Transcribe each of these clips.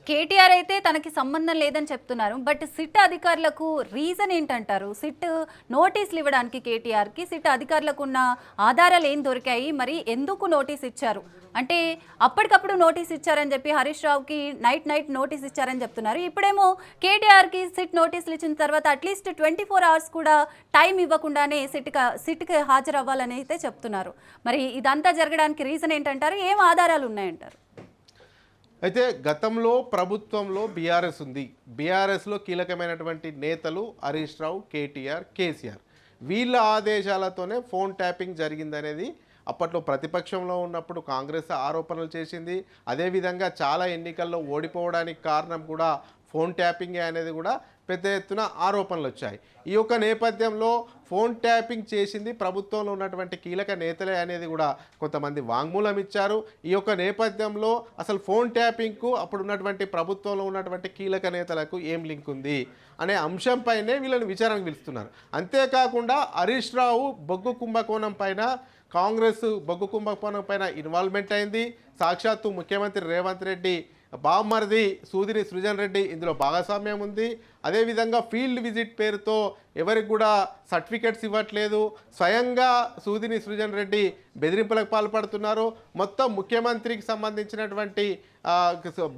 కేటీఆర్ అయితే తనకి సంబంధం లేదని చెప్తున్నారు. బట్ సిట్ అధికారులకు రీజన్ ఏంటంటారు? సిట్ నోటీసులు ఇవ్వడానికి కేటీఆర్కి సిట్ అధికారులకు ఉన్న ఆధారాలు ఏం దొరికాయి? మరి ఎందుకు నోటీస్ ఇచ్చారు? అంటే అప్పటికప్పుడు నోటీస్ ఇచ్చారని చెప్పి హరీష్ రావుకి నైట్ నోటీస్ ఇచ్చారని చెప్తున్నారు. ఇప్పుడేమో కేటీఆర్కి సిట్ నోటీసులు ఇచ్చిన తర్వాత అట్లీస్ట్ 24 hours కూడా టైం ఇవ్వకుండానే సిట్కి హాజరవ్వాలని అయితే చెప్తున్నారు. మరి ఇదంతా జరగడానికి రీజన్ ఏంటంటారు? ఏం ఆధారాలు ఉన్నాయంటారు? అయితే గతంలో ప్రభుత్వంలో బీఆర్ఎస్ ఉంది. బీఆర్ఎస్లో కీలకమైనటువంటి నేతలు హరీష్ రావు, కేటీఆర్, కేసీఆర్ వీళ్ళ ఆదేశాలతోనే ఫోన్ ట్యాపింగ్ జరిగిందనేది అప్పట్లో ప్రతిపక్షంలో ఉన్నప్పుడు కాంగ్రెస్ ఆరోపణలు చేసింది. అదేవిధంగా చాలా ఎన్నికల్లో ఓడిపోవడానికి కారణం కూడా ఫోన్ ట్యాపింగే అనేది కూడా పెద్ద ఎత్తున ఆరోపణలు వచ్చాయి. ఈ యొక్క నేపథ్యంలో ఫోన్ ట్యాపింగ్ చేసింది ప్రభుత్వంలో ఉన్నటువంటి కీలక నేతలే అనేది కూడా కొంతమంది వాంగ్మూలం ఇచ్చారు. ఈ యొక్క నేపథ్యంలో అసలు ఫోన్ ట్యాపింగ్కు అప్పుడు ఉన్నటువంటి ప్రభుత్వంలో ఉన్నటువంటి కీలక నేతలకు ఏం లింక్ ఉంది అనే అంశంపైనే వీళ్ళని విచారణకు పిలుస్తున్నారు. అంతేకాకుండా హరీష్ రావు బొగ్గు కుంభకోణం పైన కాంగ్రెస్ బొగ్గు కుంభకోణం పైన ఇన్వాల్వ్మెంట్ అయింది. సాక్షాత్తు ముఖ్యమంత్రి రేవంత్ రెడ్డి బామ్మర్ది సూదిని సృజన్ రెడ్డి ఇందులో భాగస్వామ్యం ఉంది. అదేవిధంగా ఫీల్డ్ విజిట్ పేరుతో ఎవరికి కూడా సర్టిఫికెట్స్ ఇవ్వట్లేదు. స్వయంగా సూదిని సృజన్ రెడ్డి బెదిరింపులకు పాల్పడుతున్నారు. మొత్తం ముఖ్యమంత్రికి సంబంధించినటువంటి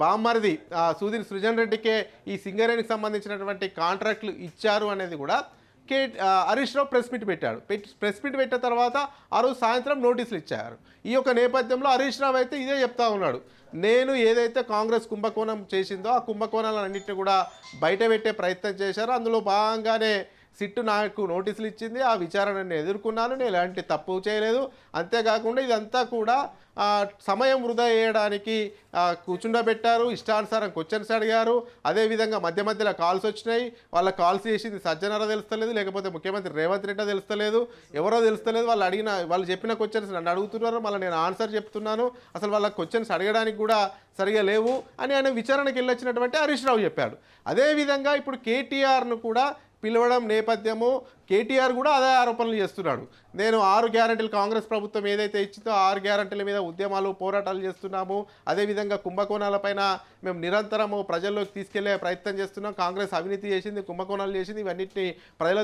బామ్మర్ది సూదిని సృజన్ రెడ్డికే ఈ సింగరేణికి సంబంధించినటువంటి కాంట్రాక్టులు ఇచ్చారు అనేది కూడా హరీష్ రావు ప్రెస్ మీట్ పెట్టాడు. ప్రెస్ మీట్ పెట్టిన తర్వాత ఆ రోజు సాయంత్రం నోటీసులు ఇచ్చారు. ఈ యొక్క నేపథ్యంలో హరీష్ రావు అయితే ఇదే చెప్తా ఉన్నాడు, నేను ఏదైతే కాంగ్రెస్ కుంభకోణం చేసిందో ఆ కుంభకోణాలన్నింటినీ కూడా బయట పెట్టే ప్రయత్నం చేశారో అందులో భాగంగానే సిట్టు నాకు నోటీసులు ఇచ్చింది. ఆ విచారణను ఎదుర్కొన్నాను, నేను ఎలాంటి తప్పు చేయలేదు. అంతేకాకుండా ఇదంతా కూడా సమయం వృధా చేయడానికి కూర్చుండబెట్టారు. ఇష్టానుసారం క్వశ్చన్స్ అడిగారు. అదేవిధంగా మధ్య మధ్యలో కాల్స్ వచ్చినాయి. వాళ్ళ కాల్స్ చేసింది సజ్జనారా తెలుస్తలేదు, లేకపోతే ముఖ్యమంత్రి రేవంత్ రెడ్డి తెలుస్తలేదు, ఎవరో తెలుస్తలేదు. వాళ్ళు చెప్పిన క్వశ్చన్స్ నన్ను అడుగుతున్నారు, మళ్ళీ నేను ఆన్సర్ చెప్తున్నాను, అసలు వాళ్ళ క్వశ్చన్స్ అడగడానికి కూడా సరిగా లేవు అని ఆయన విచారణకి వెళ్ళొచ్చినటువంటి హరీష్ రావు చెప్పాడు. అదేవిధంగా ఇప్పుడు కేటీఆర్ను కూడా పిలవడం నేపథ్యము కేటీఆర్ కూడా అదే ఆరోపణలు చేస్తున్నాడు. నేను 6 గ్యారంటీలు కాంగ్రెస్ ప్రభుత్వం ఏదైతే ఇచ్చిందో 6 గ్యారంటీల మీద ఉద్యమాలు పోరాటాలు చేస్తున్నాము. అదేవిధంగా కుంభకోణాలపైన మేము నిరంతరము ప్రజల్లోకి తీసుకెళ్లే ప్రయత్నం చేస్తున్నాం. కాంగ్రెస్ అవినీతి చేసింది, కుంభకోణాలు చేసింది, ఇవన్నిటిని ప్రజల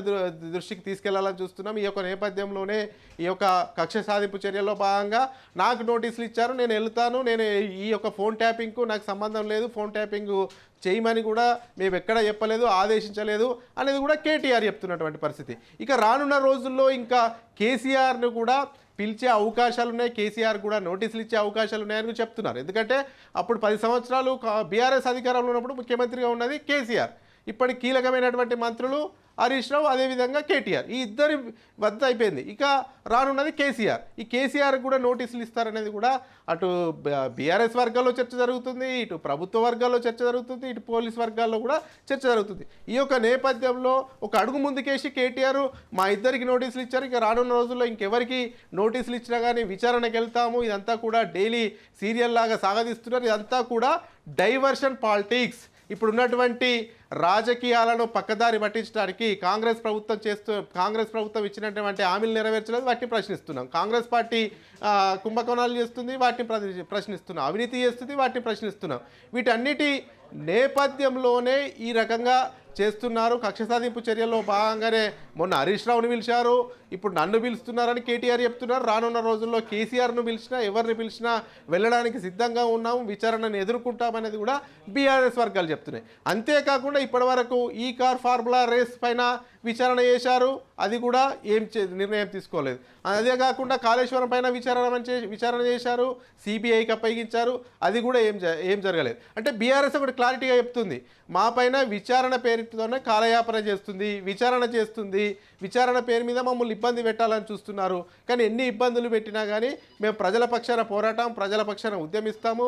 దృష్టికి తీసుకెళ్లాలని చూస్తున్నాం. ఈ యొక్క నేపథ్యంలోనే ఈ యొక్క కక్ష సాధింపు చర్యల్లో భాగంగా నాకు నోటీసులు ఇచ్చారు, నేను వెళ్తాను, నేను ఈ యొక్క ఫోన్ ట్యాపింగ్కు నాకు సంబంధం లేదు, ఫోన్ ట్యాపింగ్ చేయమని కూడా మేము ఎక్కడ చెప్పలేదు, ఆదేశించలేదు అనేది కూడా కేటీఆర్ చెప్తున్నటువంటి పరిస్థితి. ఇక రానున్న రోజుల్లో ఇంకా కేసీఆర్ను కూడా పిలిచే అవకాశాలు ఉన్నాయి, కేసీఆర్ కూడా నోటీసులు ఇచ్చే అవకాశాలు ఉన్నాయని చెప్తున్నారు. ఎందుకంటే అప్పుడు 10 సంవత్సరాలు బీఆర్ఎస్ అధికారంలో ఉన్నప్పుడు ముఖ్యమంత్రిగా ఉన్నది కేసీఆర్. ఇప్పటి కీలకమైనటువంటి మంత్రులు హరీష్ రావు, అదేవిధంగా కేటీఆర్, ఈ ఇద్దరి వద్ద అయిపోయింది. ఇక రానున్నది కేసీఆర్. ఈ కేసీఆర్ కూడా నోటీసులు ఇస్తారనేది కూడా అటు బీఆర్ఎస్ వర్గాల్లో చర్చ జరుగుతుంది, ఇటు ప్రభుత్వ వర్గాల్లో చర్చ జరుగుతుంది, ఇటు పోలీస్ వర్గాల్లో కూడా చర్చ జరుగుతుంది. ఈ యొక్క నేపథ్యంలో ఒక అడుగు ముందుకేసి కేటీఆర్ మా ఇద్దరికి నోటీసులు ఇచ్చారు, ఇక రానున్న రోజుల్లో ఇంకెవరికి నోటీసులు ఇచ్చినా కానీ విచారణకు వెళ్తాము, ఇదంతా కూడా డైలీ సీరియల్ లాగా సాగదీస్తున్నారు. ఇదంతా కూడా డైవర్షన్ పాలిటిక్స్. ఇప్పుడు ఉన్నటువంటి రాజకీయాలను పక్కదారి పట్టించడానికి కాంగ్రెస్ ప్రభుత్వం ఇచ్చినటువంటి హామీలు నెరవేర్చలేదు, వాటిని ప్రశ్నిస్తున్నాం. కాంగ్రెస్ పార్టీ కుంభకోణాలు చేస్తుంది, వాటిని ప్రశ్నిస్తున్నాం. అవినీతి చేస్తుంది, వాటిని ప్రశ్నిస్తున్నాం. వీటన్నిటి నేపథ్యంలోనే ఈ రకంగా చేస్తున్నారు. కక్ష సాధింపు చర్యల్లో భాగంగానే మొన్న హరీష్ రావుని పిలిచారు, ఇప్పుడు నన్ను పిలుస్తున్నారని కేటీఆర్ చెప్తున్నారు. రానున్న రోజుల్లో కేసీఆర్ను పిలిచినా ఎవరిని పిలిచినా వెళ్ళడానికి సిద్ధంగా ఉన్నాము, విచారణను ఎదుర్కొంటామనేది కూడా బీఆర్ఎస్ వర్గాలు చెప్తున్నాయి. అంతేకాకుండా ఇప్పటివరకు ఈ కార్ ఫార్ములా రేస్ పైన విచారణ చేశారు, అది కూడా నిర్ణయం తీసుకోలేదు. అదే కాకుండా కాళేశ్వరం పైన విచారణ చేశారు, సిబిఐకి అప్పగించారు, అది కూడా ఏం జరగలేదు. అంటే బీఆర్ఎస్ ఒకటి క్లారిటీగా చెప్తుంది, మా పైన విచారణ పేరుతోనే కాలయాపన చేస్తుంది, విచారణ పేరు మీద మమ్మల్ని ఇబ్బంది పెట్టాలని చూస్తున్నారు. కానీ ఎన్ని ఇబ్బందులు పెట్టినా కానీ మేము ప్రజల పక్షాన పోరాటం, ప్రజల పక్షాన ఉద్యమిస్తాము.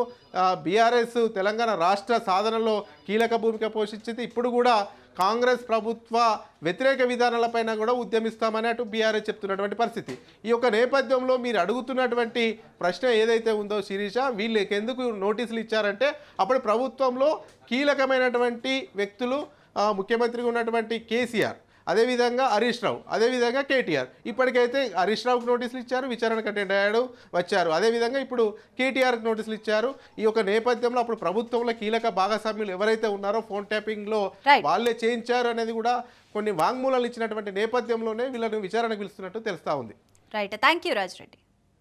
బీఆర్ఎస్ తెలంగాణ రాష్ట్ర సాధనలో కీలక భూమిక పోషించింది. ఇప్పుడు కూడా కాంగ్రెస్ ప్రభుత్వ వ్యతిరేక విధానాలపైన కూడా ఉద్యమిస్తామని అటు బీఆర్ఎస్ చెప్తున్నటువంటి పరిస్థితి. ఈ యొక్క నేపథ్యంలో మీరు అడుగుతున్నటువంటి ప్రశ్న ఏదైతే ఉందో శిరీష, వీళ్ళకి ఎందుకు నోటీసులు ఇచ్చారంటే అప్పుడు ప్రభుత్వంలో కీలకమైనటువంటి వ్యక్తులు ముఖ్యమంత్రిగా ఉన్నటువంటి కేసీఆర్, అదేవిధంగా హరీష్ రావు, అదేవిధంగా కేటీఆర్. ఇప్పటికైతే హరీష్ రావుకి నోటీసులు ఇచ్చారు, విచారణకు అటెండ్ అయ్యాడు, వచ్చారు. అదేవిధంగా ఇప్పుడు కేటీఆర్కి నోటీసులు ఇచ్చారు. ఈ యొక్క నేపథ్యంలో అప్పుడు ప్రభుత్వంలో కీలక భాగస్వామ్యులు ఎవరైతే ఉన్నారో ఫోన్ ట్యాపింగ్లో Right. వాళ్ళే చేయించారు అనేది కూడా కొన్ని వాంగ్మూలాలు ఇచ్చినటువంటి నేపథ్యంలోనే వీళ్ళని విచారణకు పిలుస్తున్నట్టు తెలుస్తా ఉంది. Right, thank you Raj Reddy.